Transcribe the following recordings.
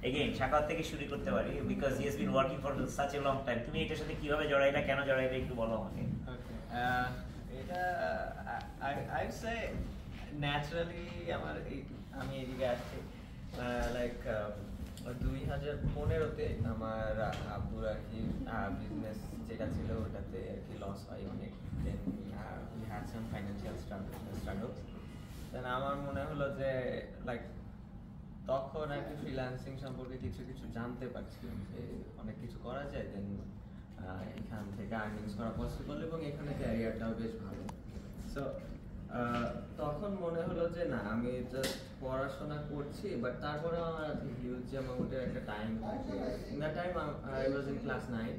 Again Sakhawat থেকে শুরু করতে পারি because he has been working for such a long time. তুমি এটার সাথে কিভাবে জড়াইলা, কেন জড়াইলা একটু বলো আমাকে। ওকে, এটা আই সে ন্যাচারালি আমার আমি এদিকে আসছি লাইক 2015-তে আমার আব্বুর আর কি বিজনেস যেটা ছিল ওটাতে আর কি লস হয় অনেক। Then we had some financial struggles. Then আমার মনে হলো যে লাইক তখন আর কি ফ্রিল্যান্সিং সম্পর্কে কিছু কিছু জানতে পারছিলাম যে অনেক কিছু করা যায়। দেন এখান থেকে আর্নিংস করা পসিবল এবং এখানে ক্যারিয়ারটাও বেশ ভালো। সো তখন মনে হলো যে না, আমি জাস্ট পড়াশোনা করছি, বাট তারপরে আমার হিউজ অ্যামাউন্টের একটা টাইম থাকে। In that time I was in class 9।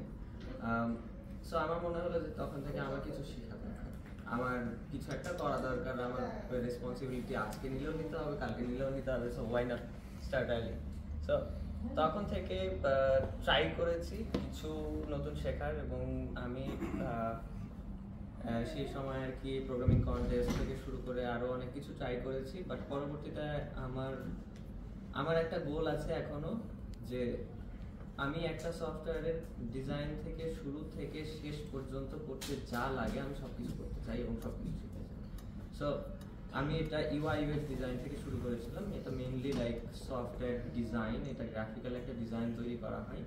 So আমার মনে হলো যে তখন থেকে আমার কিছু শেখা দরকার, আমার কিছু একটা করা দরকার, আমার রেসপন্সিবিলিটি আজকে নিলেও নিতে হবে, কালকে নিলেও নিতে হবে। So why not start early. So তখন থেকে ট্রাই করেছি কিছু নতুন শেখার এবং আমি সেই সময় আর কি প্রোগ্রামিং কন্টেস্ট থেকে শুরু করে আরও অনেক কিছু ট্রাই করেছি। বাট পরবর্তীতে আমার একটা গোল আছে এখনো, যে আমি একটা সফটওয়্যারের ডিজাইন থেকে শুরু থেকে শেষ পর্যন্ত করতে যা লাগে আমি সব কিছু করতে চাই এবং সব কিছু শিখতে চাই। সো আমি এটা ইউআই ইউএক্স ডিজাইন থেকে শুরু করেছিলাম। এটা মেইনলি লাইক সফটওয়্যার ডিজাইন, এটা গ্রাফিক্যাল একটা ডিজাইন তৈরি করা হয়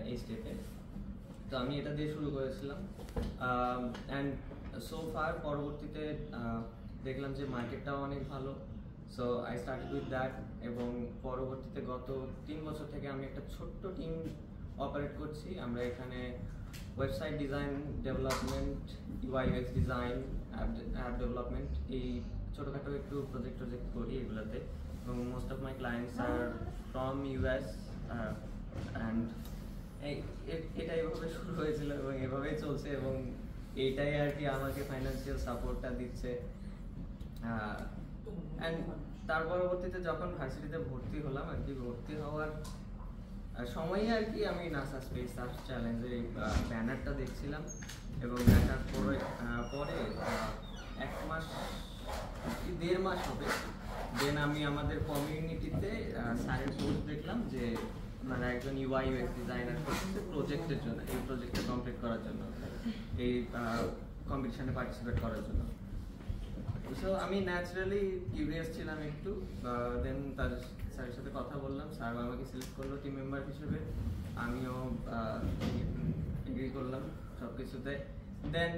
এই স্টেপে। তো আমি এটা দিয়ে শুরু করেছিলাম অ্যান্ড সো ফার পরবর্তীতে দেখলাম যে মার্কেটটাও অনেক ভালো। So I started with that এবং পরবর্তীতে গত 3 বছর থেকে আমি একটা ছোট্ট টিম অপারেট করছি। আমরা এখানে website design, development, UI UX design, app development, এই ছোটোখাটো একটু প্রজেক্ট করি এগুলোতে। এবং most of my clients are from US and এটা এভাবে শুরু হয়েছিল এবং এভাবেই চলছে এবং এইটাই আর কি আমাকে ফাইন্যান্সিয়াল সাপোর্টটা দিচ্ছে। অ্যান্ড তার পরবর্তীতে যখন ভার্সিটিতে ভর্তি হলাম আর কি, ভর্তি হওয়ার সময়ই আর কি আমি নাসা স্পেস আর্ট চ্যালেঞ্জের এই ব্যানারটা দেখছিলাম এবং দেখার পরে 1 মাস কি 1.5 মাস হবে। দেন আমি আমাদের কমিউনিটিতে স্যারের পোস্ট দেখলাম যে মানে একজন ইউআই ইউএক্স ডিজাইনার করছে প্রজেক্টের জন্য, এই প্রজেক্টটা কমপ্লিট করার জন্য, এই কম্পিটিশনে পার্টিসিপেট করার জন্য। সো আমি ন্যাচারালি কিউরিয়াস ছিলাম একটু। দেন তার স্যারের সাথে কথা বললাম, স্যার আমাকে সিলেক্ট করলো টিম মেম্বার হিসেবে। আমিও এগ্রি করলাম সব কিছুতে। দেন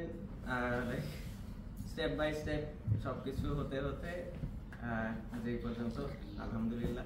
স্টেপ বাই স্টেপ সব কিছু হতে হতে আজ এই পর্যন্ত আলহামদুলিল্লাহ।